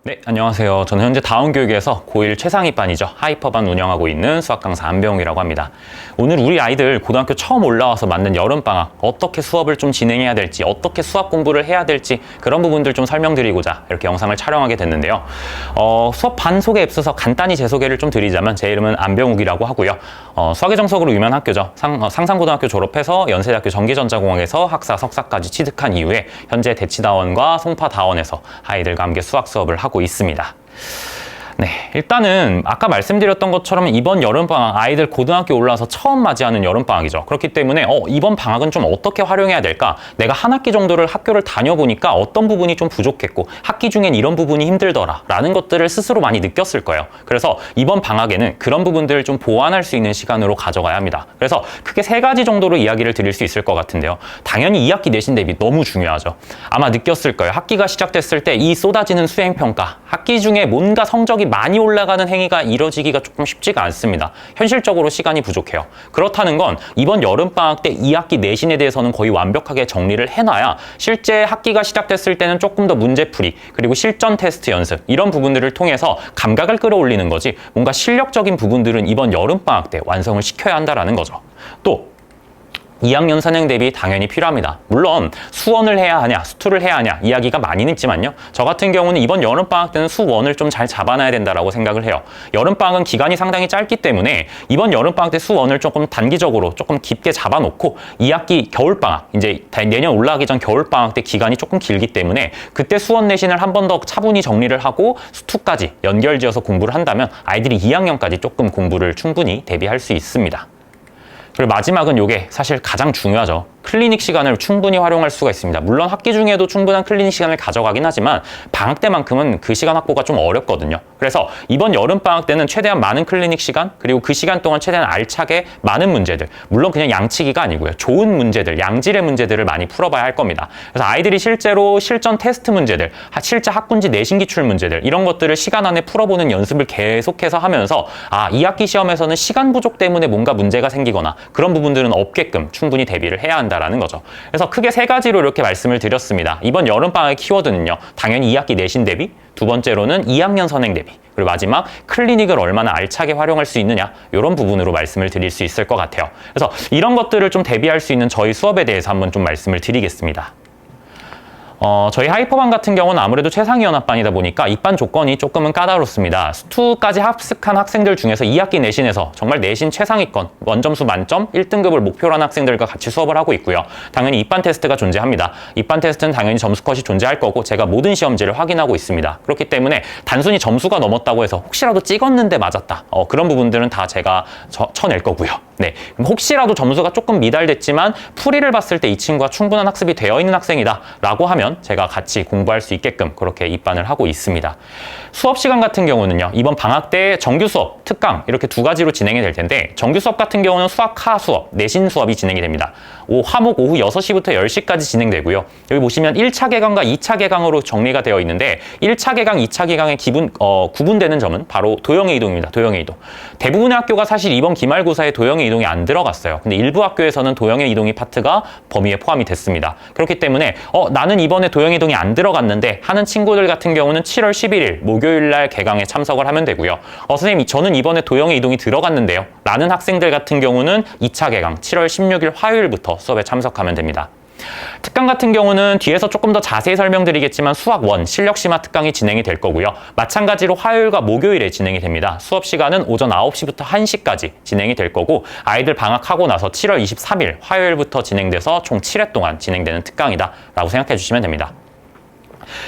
네, 안녕하세요. 저는 현재 다운교육에서 고1 최상위반이죠. 하이퍼반 운영하고 있는 수학 강사 안병이라고 합니다. 오늘 우리 아이들 고등학교 처음 올라와서 맞는 여름방학, 어떻게 수업을 좀 진행해야 될지, 어떻게 수학 공부를 해야 될지 그런 부분들 좀 설명드리고자 이렇게 영상을 촬영하게 됐는데요. 수업 반 소개에 앞서서 간단히 제 소개를 좀 드리자면 제 이름은 안병욱이라고 하고요. 수학의 정석으로 유명한 학교죠. 상산고등학교 졸업해서 연세대학교 전기전자공학에서 학사, 석사까지 취득한 이후에 현재 대치다원과 송파다원에서 아이들과 함께 수학 수업을 하고 있습니다. 네, 일단은 아까 말씀드렸던 것처럼 이번 여름방학 아이들 고등학교 올라와서 처음 맞이하는 여름방학이죠. 그렇기 때문에 이번 방학은 좀 어떻게 활용해야 될까? 내가 한 학기 정도를 학교를 다녀보니까 어떤 부분이 좀 부족했고 학기 중엔 이런 부분이 힘들더라 라는 것들을 스스로 많이 느꼈을 거예요. 그래서 이번 방학에는 그런 부분들을 좀 보완할 수 있는 시간으로 가져가야 합니다. 그래서 크게 3가지 정도로 이야기를 드릴 수 있을 것 같은데요. 당연히 2학기 내신 대비 너무 중요하죠. 아마 느꼈을 거예요. 학기가 시작됐을 때 이 쏟아지는 수행평가, 학기 중에 뭔가 성적이 많이 올라가는 행위가 이뤄지기가 조금 쉽지가 않습니다. 현실적으로 시간이 부족해요. 그렇다는 건 이번 여름방학 때 2학기 내신에 대해서는 거의 완벽하게 정리를 해놔야 실제 학기가 시작됐을 때는 조금 더 문제풀이 그리고 실전 테스트 연습 이런 부분들을 통해서 감각을 끌어올리는 거지 뭔가 실력적인 부분들은 이번 여름방학 때 완성을 시켜야 한다는 거죠. 또 2학년 선행 대비 당연히 필요합니다. 물론 수원을 해야 하냐, 수투를 해야 하냐 이야기가 많이는 있지만요. 저 같은 경우는 이번 여름방학 때는 수원을 좀 잘 잡아놔야 된다라고 생각을 해요. 여름방학은 기간이 상당히 짧기 때문에 이번 여름방학 때 수원을 조금 단기적으로 조금 깊게 잡아놓고 2학기 겨울방학, 이제 내년 올라가기 전 겨울방학 때 기간이 조금 길기 때문에 그때 수원 내신을 한 번 더 차분히 정리를 하고 수투까지 연결지어서 공부를 한다면 아이들이 2학년까지 조금 공부를 충분히 대비할 수 있습니다. 그리고 마지막은 이게 사실 가장 중요하죠. 클리닉 시간을 충분히 활용할 수가 있습니다. 물론 학기 중에도 충분한 클리닉 시간을 가져가긴 하지만 방학 때만큼은 그 시간 확보가 좀 어렵거든요. 그래서 이번 여름방학 때는 최대한 많은 클리닉 시간 그리고 그 시간 동안 최대한 알차게 많은 문제들, 물론 그냥 양치기가 아니고요. 좋은 문제들, 양질의 문제들을 많이 풀어봐야 할 겁니다. 그래서 아이들이 실제로 실전 테스트 문제들, 실제 학군지 내신 기출 문제들 이런 것들을 시간 안에 풀어보는 연습을 계속해서 하면서 2학기 시험에서는 시간 부족 때문에 뭔가 문제가 생기거나 그런 부분들은 없게끔 충분히 대비를 해야 한다라는 거죠. 그래서 크게 3가지로 이렇게 말씀을 드렸습니다. 이번 여름방학의 키워드는요. 당연히 2학기 내신 대비, 두 번째로는 2학년 선행 대비, 그리고 마지막 클리닉을 얼마나 알차게 활용할 수 있느냐 이런 부분으로 말씀을 드릴 수 있을 것 같아요. 그래서 이런 것들을 좀 대비할 수 있는 저희 수업에 대해서 한번 좀 말씀을 드리겠습니다. 저희 하이퍼반 같은 경우는 아무래도 최상위 연합반이다 보니까 입반 조건이 조금은 까다롭습니다. 수투까지 합숙한 학생들 중에서 2학기 내신에서 정말 내신 최상위권, 원점수 만점 1등급을 목표로 한 학생들과 같이 수업을 하고 있고요. 당연히 입반 테스트가 존재합니다. 입반 테스트는 당연히 점수 컷이 존재할 거고 제가 모든 시험지를 확인하고 있습니다. 그렇기 때문에 단순히 점수가 넘었다고 해서 혹시라도 찍었는데 맞았다. 그런 부분들은 다 제가 쳐낼 거고요. 네, 그럼 혹시라도 점수가 조금 미달됐지만 풀이를 봤을 때 이 친구가 충분한 학습이 되어 있는 학생이다 라고 하면 제가 같이 공부할 수 있게끔 그렇게 입반을 하고 있습니다. 수업 시간 같은 경우는요. 이번 방학 때 정규 수업, 특강 이렇게 2가지로 진행이 될 텐데 정규 수업 같은 경우는 수학하 수업, 내신 수업이 진행이 됩니다. 화목 오후 6시부터 10시까지 진행되고요. 여기 보시면 1차 개강과 2차 개강으로 정리가 되어 있는데 1차 개강, 2차 개강의 구분되는 점은 바로 도형의 이동입니다. 도형의 이동. 대부분의 학교가 사실 이번 기말고사에 도형의 이동이 안 들어갔어요. 근데 일부 학교에서는 도형의 이동이 파트가 범위에 포함이 됐습니다. 그렇기 때문에 나는 이번에 도형의 이동이 안 들어갔는데 하는 친구들 같은 경우는 7월 11일 목요일 날 개강에 참석을 하면 되고요. 선생님 저는 이번에 도형의 이동이 들어갔는데요. 라는 학생들 같은 경우는 2차 개강 7월 16일 화요일부터 수업에 참석하면 됩니다. 특강 같은 경우는 뒤에서 조금 더 자세히 설명드리겠지만 수학 1 실력심화 특강이 진행이 될 거고요. 마찬가지로 화요일과 목요일에 진행이 됩니다. 수업 시간은 오전 9시부터 1시까지 진행이 될 거고 아이들 방학하고 나서 7월 23일 화요일부터 진행돼서 총 7회 동안 진행되는 특강이다 라고 생각해 주시면 됩니다.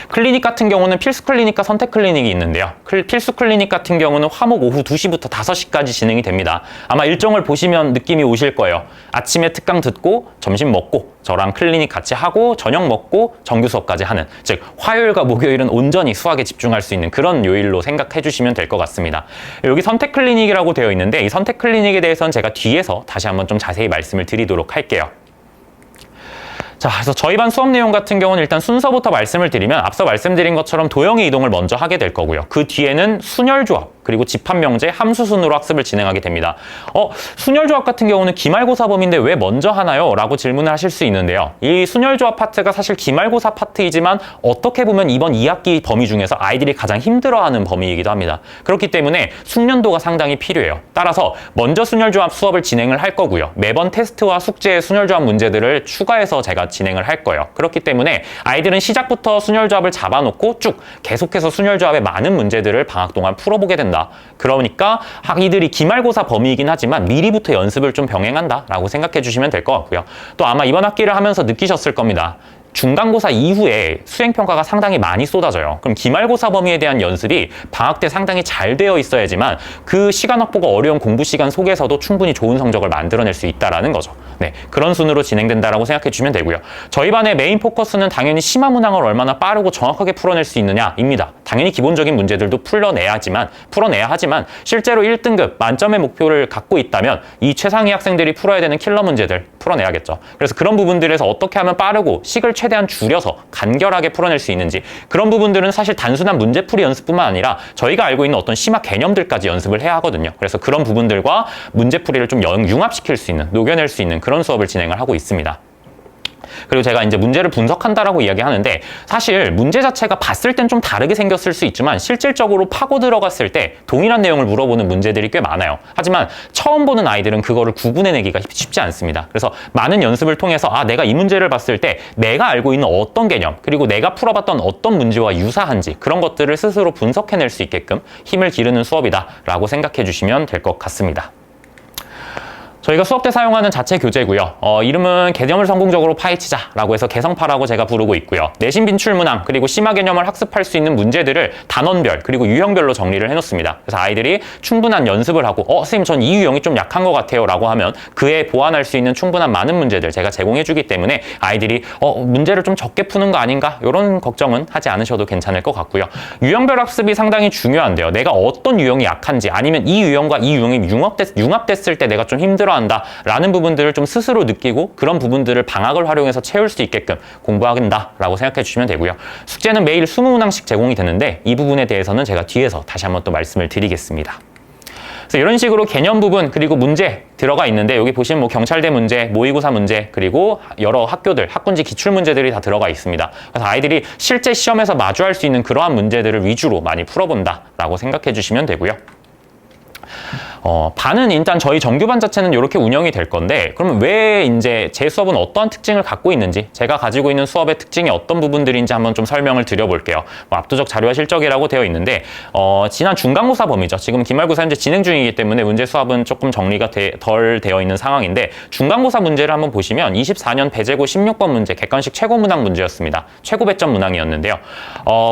클리닉 같은 경우는 필수 클리닉과 선택 클리닉이 있는데요. 필수 클리닉 같은 경우는 화목 오후 2시부터 5시까지 진행이 됩니다. 아마 일정을 보시면 느낌이 오실 거예요. 아침에 특강 듣고 점심 먹고 저랑 클리닉 같이 하고 저녁 먹고 정규 수업까지 하는, 즉 화요일과 목요일은 온전히 수학에 집중할 수 있는 그런 요일로 생각해 주시면 될 것 같습니다. 여기 선택 클리닉이라고 되어 있는데 이 선택 클리닉에 대해서는 제가 뒤에서 다시 한번 좀 자세히 말씀을 드리도록 할게요. 자, 그래서 저희 반 수업 내용 같은 경우는 일단 순서부터 말씀을 드리면 앞서 말씀드린 것처럼 도형의 이동을 먼저 하게 될 거고요. 그 뒤에는 순열조합, 그리고 집합명제, 함수 순으로 학습을 진행하게 됩니다. 순열조합 같은 경우는 기말고사 범위인데 왜 먼저 하나요? 라고 질문을 하실 수 있는데요. 이 순열조합 파트가 사실 기말고사 파트이지만 어떻게 보면 이번 2학기 범위 중에서 아이들이 가장 힘들어하는 범위이기도 합니다. 그렇기 때문에 숙련도가 상당히 필요해요. 따라서 먼저 순열조합 수업을 진행을 할 거고요. 매번 테스트와 숙제의 순열조합 문제들을 추가해서 제가 진행을 할 거예요. 그렇기 때문에 아이들은 시작부터 순열조합을 잡아놓고 쭉 계속해서 순열조합의 많은 문제들을 방학 동안 풀어보게 된다. 그러니까 이들이 기말고사 범위이긴 하지만 미리부터 연습을 좀 병행한다 라고 생각해 주시면 될 것 같고요. 또 아마 이번 학기를 하면서 느끼셨을 겁니다. 중간고사 이후에 수행평가가 상당히 많이 쏟아져요. 그럼 기말고사 범위에 대한 연습이 방학 때 상당히 잘 되어 있어야지만 그 시간 확보가 어려운 공부 시간 속에서도 충분히 좋은 성적을 만들어낼 수 있다는 거죠. 네, 그런 순으로 진행된다라고 생각해 주시면 되고요. 저희 반의 메인 포커스는 당연히 심화 문항을 얼마나 빠르고 정확하게 풀어낼 수 있느냐입니다. 당연히 기본적인 문제들도 풀어내야 하지만 실제로 1등급 만점의 목표를 갖고 있다면 이 최상위 학생들이 풀어야 되는 킬러 문제들 풀어내야겠죠. 그래서 그런 부분들에서 어떻게 하면 빠르고 식을 최대한 줄여서 간결하게 풀어낼 수 있는지, 그런 부분들은 사실 단순한 문제풀이 연습뿐만 아니라 저희가 알고 있는 어떤 심화 개념들까지 연습을 해야 하거든요. 그래서 그런 부분들과 문제풀이를 좀 융합시킬 수 있는, 녹여낼 수 있는 그런 수업을 진행을 하고 있습니다. 그리고 제가 이제 문제를 분석한다라고 이야기하는데 사실 문제 자체가 봤을 땐 좀 다르게 생겼을 수 있지만 실질적으로 파고 들어갔을 때 동일한 내용을 물어보는 문제들이 꽤 많아요. 하지만 처음 보는 아이들은 그거를 구분해내기가 쉽지 않습니다. 그래서 많은 연습을 통해서 내가 이 문제를 봤을 때 내가 알고 있는 어떤 개념, 그리고 내가 풀어봤던 어떤 문제와 유사한지 그런 것들을 스스로 분석해낼 수 있게끔 힘을 기르는 수업이다라고 생각해 주시면 될 것 같습니다. 저희가 수업 때 사용하는 자체 교재고요. 이름은 개념을 성공적으로 파헤치자라고 해서 개성파라고 제가 부르고 있고요. 내신 빈출 문항 그리고 심화 개념을 학습할 수 있는 문제들을 단원별 그리고 유형별로 정리를 해놓습니다. 그래서 아이들이 충분한 연습을 하고 선생님 전 이 유형이 좀 약한 것 같아요 라고 하면 그에 보완할 수 있는 충분한 많은 문제들 제가 제공해주기 때문에 아이들이 문제를 좀 적게 푸는 거 아닌가 이런 걱정은 하지 않으셔도 괜찮을 것 같고요. 유형별 학습이 상당히 중요한데요. 내가 어떤 유형이 약한지 아니면 이 유형과 이 유형이 융합됐을 때 내가 좀 힘들어 한다라는 부분들을 좀 스스로 느끼고 그런 부분들을 방학을 활용해서 채울 수 있게끔 공부한다라고 생각해 주시면 되고요. 숙제는 매일 20문항씩 제공이 되는데 이 부분에 대해서는 제가 뒤에서 다시 한번 또 말씀을 드리겠습니다. 그래서 이런 식으로 개념 부분 그리고 문제 들어가 있는데 여기 보시면 뭐 경찰대 문제, 모의고사 문제 그리고 여러 학교들, 학군지 기출 문제들이 다 들어가 있습니다. 그래서 아이들이 실제 시험에서 마주할 수 있는 그러한 문제들을 위주로 많이 풀어본다라고 생각해 주시면 되고요. 반은 일단 저희 정규반 자체는 이렇게 운영이 될 건데 그러면 왜 이제 제 수업은 어떠한 특징을 갖고 있는지 제가 가지고 있는 수업의 특징이 어떤 부분들인지 한번 좀 설명을 드려볼게요. 압도적 자료와 실적이라고 되어 있는데 지난 중간고사 범위죠. 지금 기말고사 현재 진행 중이기 때문에 문제 수업은 조금 정리가 덜 되어 있는 상황인데 중간고사 문제를 한번 보시면 24년 배제고 16번 문제 객관식 최고 문항 문제였습니다. 최고 배점 문항이었는데요.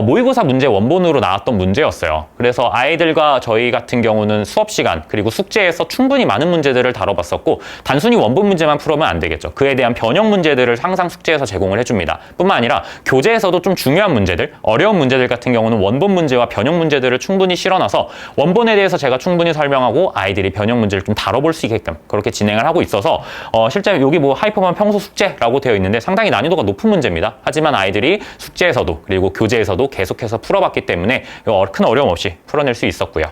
모의고사 문제 원본으로 나왔던 문제였어요. 그래서 아이들과 저희 같은 경우는 수업 시간 그리고 숙제에서 충분히 많은 문제들을 다뤄봤었고 단순히 원본 문제만 풀으면 안 되겠죠. 그에 대한 변형 문제들을 항상 숙제에서 제공을 해줍니다. 뿐만 아니라 교재에서도 좀 중요한 문제들, 어려운 문제들 같은 경우는 원본 문제와 변형 문제들을 충분히 실어놔서 원본에 대해서 제가 충분히 설명하고 아이들이 변형 문제를 좀 다뤄볼 수 있게끔 그렇게 진행을 하고 있어서 실제 여기 뭐 하이퍼만 평소 숙제라고 되어 있는데 상당히 난이도가 높은 문제입니다. 하지만 아이들이 숙제에서도 그리고 교재에서도 계속해서 풀어봤기 때문에 큰 어려움 없이 풀어낼 수 있었고요.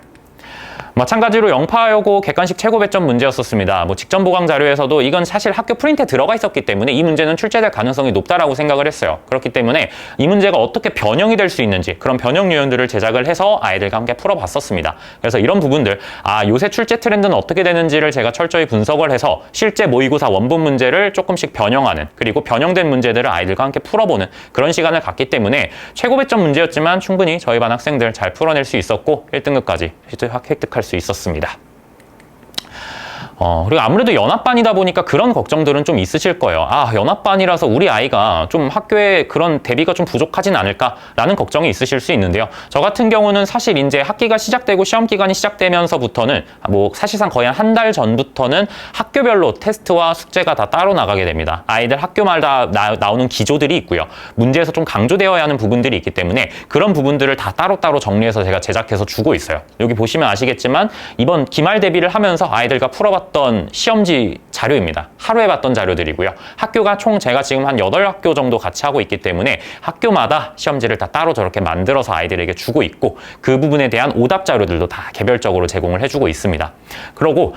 마찬가지로 영파여고 객관식 최고 배점 문제였었습니다. 직전 보강 자료에서도 이건 사실 학교 프린트에 들어가 있었기 때문에 이 문제는 출제될 가능성이 높다라고 생각을 했어요. 그렇기 때문에 이 문제가 어떻게 변형이 될 수 있는지 그런 변형 유형들을 제작을 해서 아이들과 함께 풀어봤었습니다. 그래서 이런 부분들, 요새 출제 트렌드는 어떻게 되는지를 제가 철저히 분석을 해서 실제 모의고사 원본 문제를 조금씩 변형하는 그리고 변형된 문제들을 아이들과 함께 풀어보는 그런 시간을 갖기 때문에 최고 배점 문제였지만 충분히 저희 반 학생들 잘 풀어낼 수 있었고 1등급까지 획득할 수 있었습니다. 그리고 아무래도 연합반이다 보니까 그런 걱정들은 좀 있으실 거예요. 연합반이라서 우리 아이가 좀 학교에 그런 대비가 좀 부족하진 않을까라는 걱정이 있으실 수 있는데요. 저 같은 경우는 사실 이제 학기가 시작되고 시험 기간이 시작되면서부터는 사실상 거의 한 달 전부터는 학교별로 테스트와 숙제가 다 따로 나가게 됩니다. 아이들 학교마다 나오는 기조들이 있고요. 문제에서 좀 강조되어야 하는 부분들이 있기 때문에 그런 부분들을 다 따로따로 정리해서 제가 제작해서 주고 있어요. 여기 보시면 아시겠지만 이번 기말 대비를 하면서 아이들과 풀어봤던 봤던 시험지 자료입니다. 하루에 봤던 자료들이고요. 학교가 총 제가 지금 한 8학교 정도 같이 하고 있기 때문에 학교마다 시험지를 다 따로 저렇게 만들어서 아이들에게 주고 있고 그 부분에 대한 오답 자료들도 다 개별적으로 제공을 해주고 있습니다. 그리고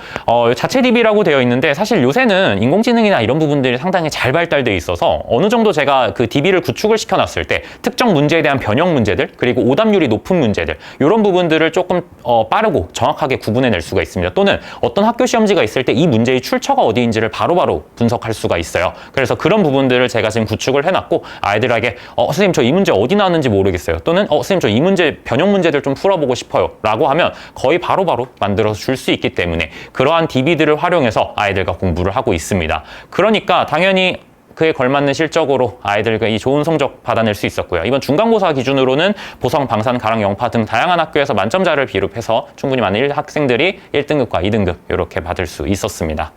자체 DB라고 되어 있는데 사실 요새는 인공지능이나 이런 부분들이 상당히 잘 발달돼 있어서 어느 정도 제가 그 DB를 구축을 시켜놨을 때 특정 문제에 대한 변형 문제들 그리고 오답률이 높은 문제들 이런 부분들을 조금 빠르고 정확하게 구분해낼 수가 있습니다. 또는 어떤 학교 시험지가 있을 때 이 문제의 출처가 어디인지를 바로바로 분석할 수가 있어요. 그래서 그런 부분들을 제가 지금 구축을 해놨고 아이들에게 선생님 저 이 문제 어디 나왔는지 모르겠어요. 또는 선생님 저 이 문제 변형 문제들 좀 풀어보고 싶어요 라고 하면 거의 바로바로 만들어서 줄 수 있기 때문에 그러한 DB들을 활용해서 아이들과 공부를 하고 있습니다. 그러니까 당연히 그에 걸맞는 실적으로 아이들과 이 좋은 성적 받아낼 수 있었고요. 이번 중간고사 기준으로는 보성, 방산, 가랑, 영파 등 다양한 학교에서 만점자를 비롯해서 충분히 많은 학생들이 1등급과 2등급 이렇게 받을 수 있었습니다.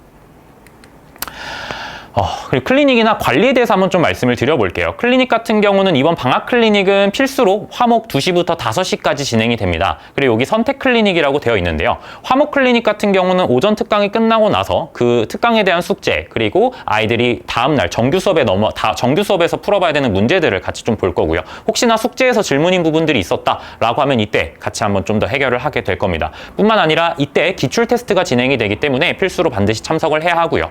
그리고 클리닉이나 관리에 대해서 한번 좀 말씀을 드려볼게요. 클리닉 같은 경우는 이번 방학 클리닉은 필수로 화목 2시부터 5시까지 진행이 됩니다. 그리고 여기 선택 클리닉이라고 되어 있는데요. 화목 클리닉 같은 경우는 오전 특강이 끝나고 나서 그 특강에 대한 숙제 그리고 아이들이 다음날 정규 수업에서 풀어봐야 되는 문제들을 같이 좀 볼 거고요. 혹시나 숙제에서 질문인 부분들이 있었다라고 하면 이때 같이 한번 좀 더 해결을 하게 될 겁니다. 뿐만 아니라 이때 기출 테스트가 진행이 되기 때문에 필수로 반드시 참석을 해야 하고요.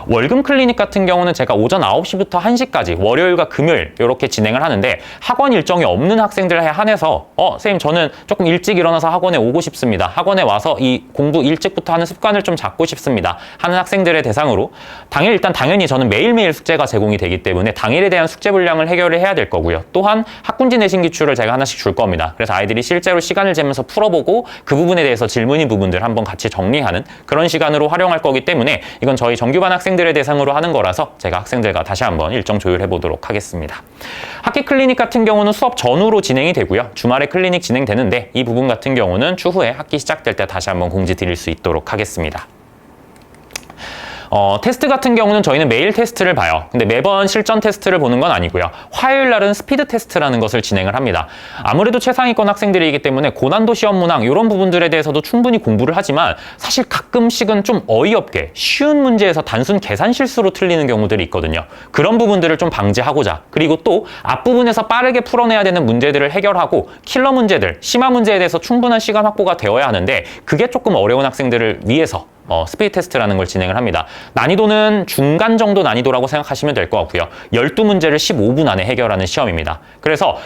월금 클리닉 같은 경우는 제가 오전 9시부터 1시까지 월요일과 금요일 이렇게 진행을 하는데 학원 일정이 없는 학생들에 한해서 선생님 저는 조금 일찍 일어나서 학원에 오고 싶습니다. 학원에 와서 이 공부 일찍부터 하는 습관을 좀 잡고 싶습니다. 하는 학생들의 대상으로 일단 당연히 저는 매일매일 숙제가 제공이 되기 때문에 당일에 대한 숙제 분량을 해결을 해야 될 거고요. 또한 학군지 내신 기출을 제가 하나씩 줄 겁니다. 그래서 아이들이 실제로 시간을 재면서 풀어보고 그 부분에 대해서 질문인 부분들 한번 같이 정리하는 그런 시간으로 활용할 거기 때문에 이건 저희 정규반 학생들의 대상으로 하는 거라서 제가 학생들과 다시 한번 일정 조율해 보도록 하겠습니다. 학기 클리닉 같은 경우는 수업 전후로 진행이 되고요. 주말에 클리닉 진행되는데 이 부분 같은 경우는 추후에 학기 시작될 때 다시 한번 공지 드릴 수 있도록 하겠습니다. 테스트 같은 경우는 저희는 매일 테스트를 봐요. 근데 매번 실전 테스트를 보는 건 아니고요. 화요일 날은 스피드 테스트라는 것을 진행을 합니다. 아무래도 최상위권 학생들이기 때문에 고난도 시험 문항 이런 부분들에 대해서도 충분히 공부를 하지만 사실 가끔씩은 좀 어이없게 쉬운 문제에서 단순 계산 실수로 틀리는 경우들이 있거든요. 그런 부분들을 좀 방지하고자 그리고 또 앞부분에서 빠르게 풀어내야 되는 문제들을 해결하고 킬러 문제들, 심화 문제에 대해서 충분한 시간 확보가 되어야 하는데 그게 조금 어려운 학생들을 위해서 스피드 테스트라는 걸 진행을 합니다. 난이도는 중간 정도 난이도라고 생각하시면 될 것 같고요. 12문제를 15분 안에 해결하는 시험입니다. 그래서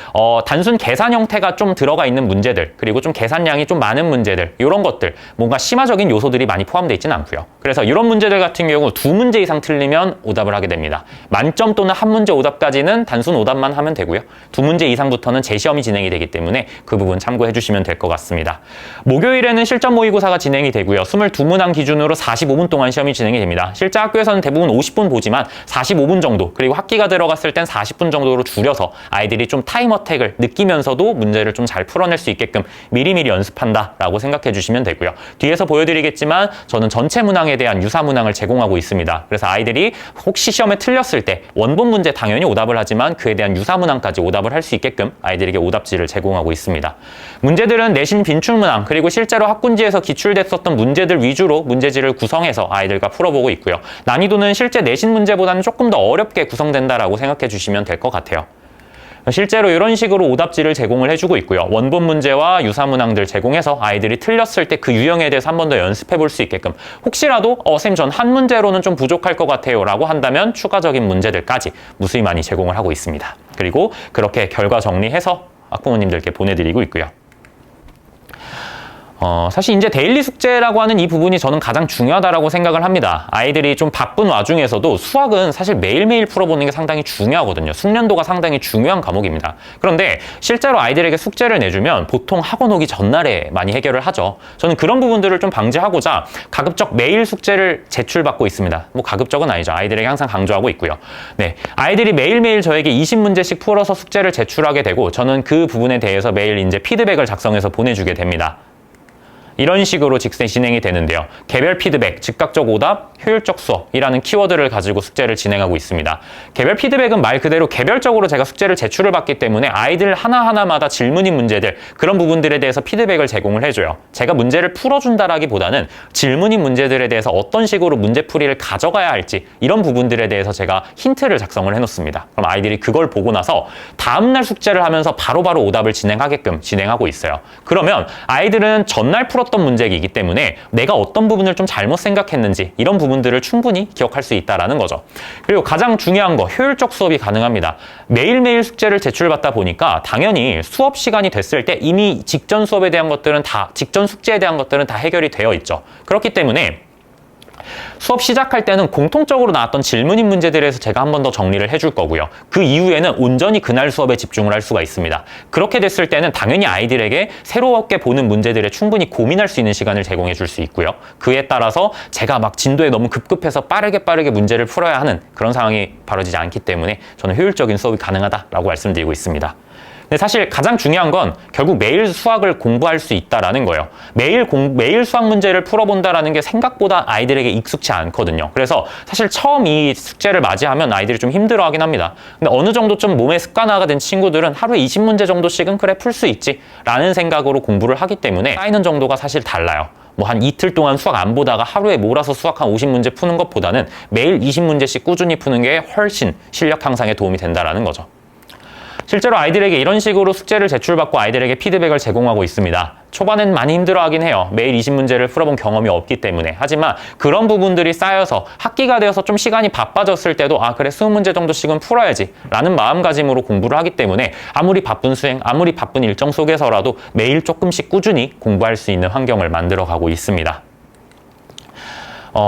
단순 계산 형태가 좀 들어가 있는 문제들 그리고 좀 계산량이 좀 많은 문제들 이런 것들 뭔가 심화적인 요소들이 많이 포함되어 있지는 않고요. 그래서 이런 문제들 같은 경우 2문제 이상 틀리면 오답을 하게 됩니다. 만점 또는 한 문제 오답까지는 단순 오답만 하면 되고요. 2문제 이상부터는 재시험이 진행이 되기 때문에 그 부분 참고해 주시면 될 것 같습니다. 목요일에는 실전 모의고사가 진행이 되고요. 22문항 기준으로 45분 동안 시험이 진행이 됩니다. 실제 학교에서는 대부분 50분 보지만 45분 정도 그리고 학기가 들어갔을 땐 40분 정도로 줄여서 아이들이 좀 타임 어택을 느끼면서도 문제를 좀 잘 풀어낼 수 있게끔 미리미리 연습한다라고 생각해 주시면 되고요. 뒤에서 보여드리겠지만 저는 전체 문항에 대한 유사 문항을 제공하고 있습니다. 그래서 아이들이 혹시 시험에 틀렸을 때 원본 문제 당연히 오답을 하지만 그에 대한 유사 문항까지 오답을 할 수 있게끔 아이들에게 오답지를 제공하고 있습니다. 문제들은 내신 빈출 문항 그리고 실제로 학군지에서 기출됐었던 문제들 위주로 문제지를 구성해서 아이들과 풀어보고 있고요. 난이도는 실제 내신 문제보다는 조금 더 어렵게 구성된다라고 생각해 주시면 될 것 같아요. 실제로 이런 식으로 오답지를 제공을 해주고 있고요. 원본 문제와 유사 문항들 제공해서 아이들이 틀렸을 때 그 유형에 대해서 한 번 더 연습해 볼 수 있게끔 혹시라도 선생님 전 한 문제로는 좀 부족할 것 같아요 라고 한다면 추가적인 문제들까지 무수히 많이 제공을 하고 있습니다. 그리고 그렇게 결과 정리해서 학부모님들께 보내드리고 있고요. 사실 이제 데일리 숙제라고 하는 이 부분이 저는 가장 중요하다고 생각을 합니다. 아이들이 좀 바쁜 와중에서도 수학은 사실 매일매일 풀어보는 게 상당히 중요하거든요. 숙련도가 상당히 중요한 과목입니다. 그런데 실제로 아이들에게 숙제를 내주면 보통 학원 오기 전날에 많이 해결을 하죠. 저는 그런 부분들을 좀 방지하고자 가급적 매일 숙제를 제출받고 있습니다. 뭐 가급적은 아니죠. 아이들에게 항상 강조하고 있고요. 네, 아이들이 매일매일 저에게 20문제씩 풀어서 숙제를 제출하게 되고 저는 그 부분에 대해서 매일 이제 피드백을 작성해서 보내주게 됩니다. 이런 식으로 진행이 되는데요. 개별 피드백, 즉각적 오답, 효율적 수업이라는 키워드를 가지고 숙제를 진행하고 있습니다. 개별 피드백은 말 그대로 개별적으로 제가 숙제를 제출을 받기 때문에 아이들 하나하나마다 질문인 문제들, 그런 부분들에 대해서 피드백을 제공을 해줘요. 제가 문제를 풀어준다라기보다는 질문인 문제들에 대해서 어떤 식으로 문제풀이를 가져가야 할지, 이런 부분들에 대해서 제가 힌트를 작성을 해놓습니다. 그럼 아이들이 그걸 보고 나서 다음날 숙제를 하면서 바로바로 오답을 진행하게끔 진행하고 있어요. 그러면 아이들은 전날 풀었던 문제이기 때문에 내가 어떤 부분을 좀 잘못 생각했는지, 이런 부분들을 충분히 기억할 수 있다는 거죠. 그리고 가장 중요한 거, 효율적 수업이 가능합니다. 매일매일 숙제를 제출받다 보니까 당연히 수업 시간이 됐을 때 이미 직전 수업에 대한 것들은 다, 직전 숙제에 대한 것들은 다 해결이 되어 있죠. 그렇기 때문에 수업 시작할 때는 공통적으로 나왔던 질문인 문제들에서 제가 한 번 더 정리를 해줄 거고요. 그 이후에는 온전히 그날 수업에 집중을 할 수가 있습니다. 그렇게 됐을 때는 당연히 아이들에게 새롭게 보는 문제들에 충분히 고민할 수 있는 시간을 제공해 줄 수 있고요. 그에 따라서 제가 막 진도에 너무 급급해서 빠르게 문제를 풀어야 하는 그런 상황이 벌어지지 않기 때문에 저는 효율적인 수업이 가능하다라고 말씀드리고 있습니다. 근데 사실 가장 중요한 건 결국 매일 수학을 공부할 수 있다라는 거예요. 매일 수학 문제를 풀어본다라는 게 생각보다 아이들에게 익숙치 않거든요. 그래서 사실 처음 이 숙제를 맞이하면 아이들이 좀 힘들어하긴 합니다. 근데 어느 정도 좀 몸에 습관화가 된 친구들은 하루에 20문제 정도씩은 그래 풀 수 있지 라는 생각으로 공부를 하기 때문에 쌓이는 정도가 사실 달라요. 뭐 한 이틀 동안 수학 안 보다가 하루에 몰아서 수학 한 50문제 푸는 것보다는 매일 20문제씩 꾸준히 푸는 게 훨씬 실력 향상에 도움이 된다라는 거죠. 실제로 아이들에게 이런 식으로 숙제를 제출받고 아이들에게 피드백을 제공하고 있습니다. 초반엔 많이 힘들어하긴 해요. 매일 20문제를 풀어본 경험이 없기 때문에. 하지만 그런 부분들이 쌓여서 학기가 되어서 좀 시간이 바빠졌을 때도 아 그래 20문제 정도씩은 풀어야지 라는 마음가짐으로 공부를 하기 때문에 아무리 바쁜 수행, 아무리 바쁜 일정 속에서라도 매일 조금씩 꾸준히 공부할 수 있는 환경을 만들어가고 있습니다.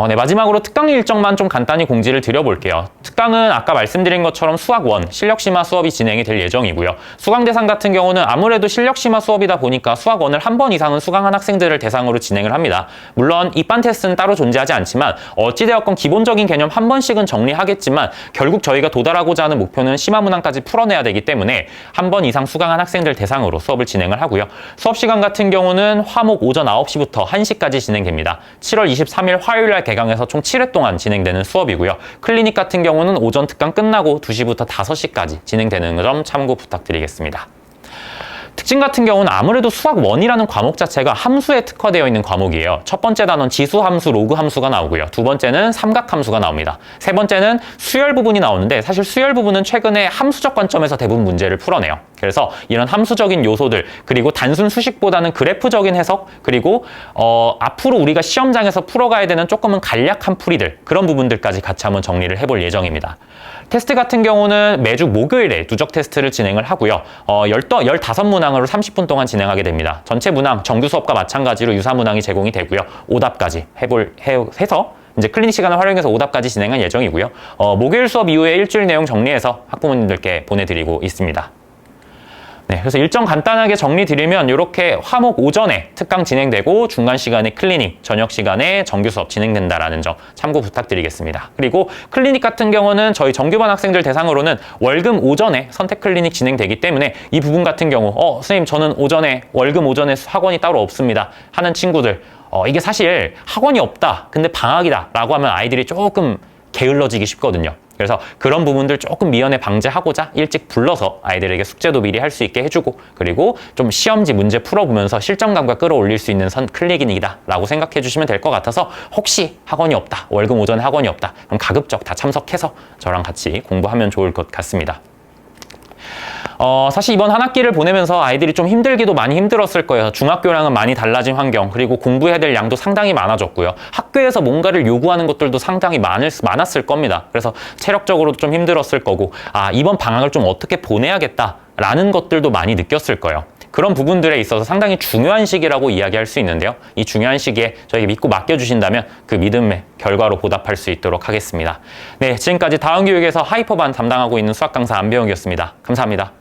네, 마지막으로 특강 일정만 좀 간단히 공지를 드려볼게요. 특강은 아까 말씀드린 것처럼 수학 1, 실력심화 수업이 진행이 될 예정이고요. 수강 대상 같은 경우는 아무래도 실력심화 수업이다 보니까 수학 1을 한 번 이상은 수강한 학생들을 대상으로 진행을 합니다. 물론 입반 테스트는 따로 존재하지 않지만 어찌되었건 기본적인 개념 한 번씩은 정리하겠지만 결국 저희가 도달하고자 하는 목표는 심화문항까지 풀어내야 되기 때문에 한 번 이상 수강한 학생들 대상으로 수업을 진행을 하고요. 수업 시간 같은 경우는 화목 오전 9시부터 1시까지 진행됩니다. 7월 23일 화요일 개강해서 총 7회 동안 진행되는 수업이고요. 클리닉 같은 경우는 오전 특강 끝나고 2시부터 5시까지 진행되는 점 참고 부탁드리겠습니다. 특징 같은 경우는 아무래도 수학 1이라는 과목 자체가 함수에 특화되어 있는 과목이에요. 첫 번째 단원 지수 함수, 로그 함수가 나오고요. 두 번째는 삼각 함수가 나옵니다. 세 번째는 수열 부분이 나오는데 사실 수열 부분은 최근에 함수적 관점에서 대부분 문제를 풀어내요. 그래서 이런 함수적인 요소들, 그리고 단순 수식보다는 그래프적인 해석, 그리고 앞으로 우리가 시험장에서 풀어가야 되는 조금은 간략한 풀이들, 그런 부분들까지 같이 한번 정리를 해볼 예정입니다. 테스트 같은 경우는 매주 목요일에 누적 테스트를 진행을 하고요. 15문항으로 30분 동안 진행하게 됩니다. 전체 문항, 정규 수업과 마찬가지로 유사 문항이 제공이 되고요. 오답까지 해서 이제 클리닉 시간을 활용해서 오답까지 진행할 예정이고요. 목요일 수업 이후에 일주일 내용 정리해서 학부모님들께 보내드리고 있습니다. 네, 그래서 일정 간단하게 정리 드리면 이렇게 화목 오전에 특강 진행되고 중간 시간에 클리닉, 저녁 시간에 정규 수업 진행된다라는 점 참고 부탁드리겠습니다. 그리고 클리닉 같은 경우는 저희 정규반 학생들 대상으로는 월금 오전에 선택 클리닉 진행되기 때문에 이 부분 같은 경우 선생님 저는 월금 오전에 학원이 따로 없습니다 하는 친구들 이게 사실 학원이 없다 근데 방학이다 라고 하면 아이들이 조금 게을러지기 쉽거든요. 그래서 그런 부분들 조금 미연에 방지하고자 일찍 불러서 아이들에게 숙제도 미리 할 수 있게 해주고 그리고 좀 시험지 문제 풀어보면서 실전감과 끌어올릴 수 있는 클리닉이다 라고 생각해 주시면 될 것 같아서 혹시 학원이 없다, 월금 오전에 학원이 없다 그럼 가급적 다 참석해서 저랑 같이 공부하면 좋을 것 같습니다. 사실 이번 한 학기를 보내면서 아이들이 좀 힘들기도 많이 힘들었을 거예요. 중학교랑은 많이 달라진 환경, 그리고 공부해야 될 양도 상당히 많아졌고요. 학교에서 뭔가를 요구하는 것들도 상당히 많았을 겁니다. 그래서 체력적으로도 좀 힘들었을 거고, 이번 방학을 좀 어떻게 보내야겠다라는 것들도 많이 느꼈을 거예요. 그런 부분들에 있어서 상당히 중요한 시기라고 이야기할 수 있는데요. 이 중요한 시기에 저에게 믿고 맡겨주신다면 그 믿음의 결과로 보답할 수 있도록 하겠습니다. 네, 지금까지 다운교육에서 하이퍼반 담당하고 있는 수학 강사 안배용이었습니다. 감사합니다.